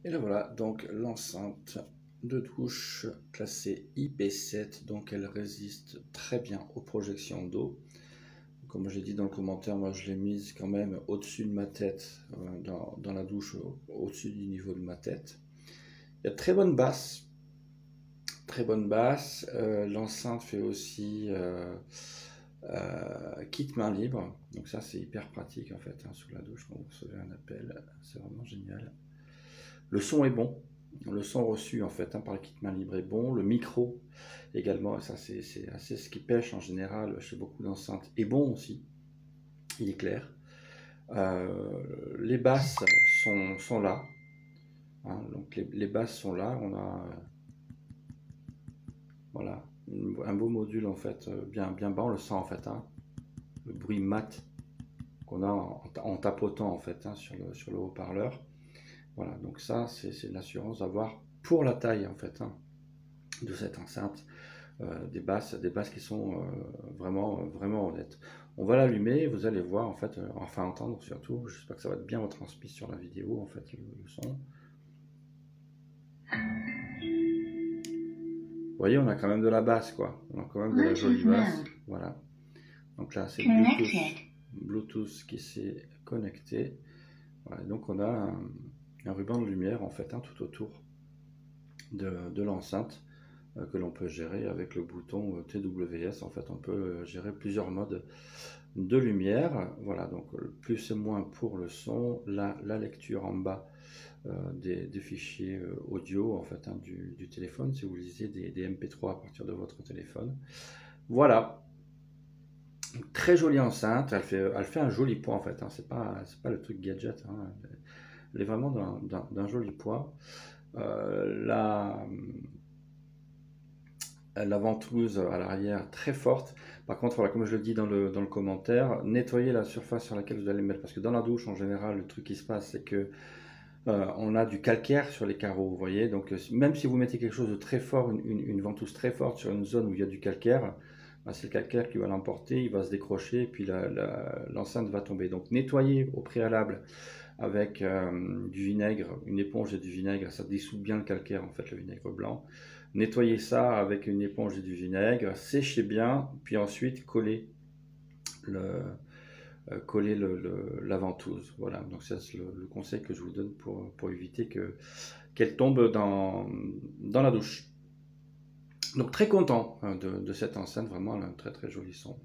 Et là voilà, donc l'enceinte de douche classée IP7, donc elle résiste très bien aux projections d'eau. Comme j'ai dit dans le commentaire, moi je l'ai mise quand même au-dessus de ma tête, dans la douche, au-dessus du niveau de ma tête. Il y a de très bonne basse, très bonne basse. L'enceinte fait aussi kit main libre, donc ça c'est hyper pratique en fait, sous la douche quand vous recevez un appel, c'est vraiment génial. Le son est bon, le son reçu en fait par le kit main libre est bon, le micro également, ça c'est assez ce qui pêche en général chez beaucoup d'enceintes, est bon aussi, il est clair. Les basses sont là, donc les basses sont là, on a voilà, un beau module en fait, bien bas, on le sent en fait, le bruit mat qu'on a en tapotant en fait sur le haut-parleur. Voilà, donc ça c'est l'assurance d'avoir pour la taille en fait de cette enceinte des basses qui sont vraiment honnêtes. On va l'allumer, vous allez voir en fait, enfin entendre surtout. J'espère que ça va être bien retransmis sur la vidéo en fait le son. Vous voyez, on a quand même de la basse quoi, on a quand même de la jolie basse. Voilà. Donc là c'est Bluetooth qui s'est connecté. Voilà, donc on a un ruban de lumière en fait tout autour de l'enceinte que l'on peut gérer avec le bouton TWS. En fait on peut gérer plusieurs modes de lumière. Voilà, donc plus et moins pour le son, la lecture en bas des fichiers audio en fait du téléphone si vous lisez des MP3 à partir de votre téléphone. Voilà, très jolie enceinte, elle fait un joli poids en fait, c'est pas le truc gadget, elle est vraiment d'un joli poids. La ventouse à l'arrière très forte. Par contre, voilà, comme je le dis dans le commentaire, nettoyez la surface sur laquelle vous allez mettre, parce que dans la douche en général, le truc qui se passe, c'est que on a du calcaire sur les carreaux, vous voyez. Donc même si vous mettez quelque chose de très fort, une ventouse très forte sur une zone où il y a du calcaire, c'est le calcaire qui va l'emporter, il va se décrocher, et puis l'enceinte va tomber. Donc nettoyez au préalable avec du vinaigre, une éponge et du vinaigre, ça dissout bien le calcaire en fait, le vinaigre blanc. Nettoyez ça avec une éponge et du vinaigre, séchez bien, puis ensuite collez la ventouse. Voilà, donc c'est le conseil que je vous donne pour éviter qu'elle tombe dans la douche. Donc très content de cette enceinte, vraiment elle a un très joli son.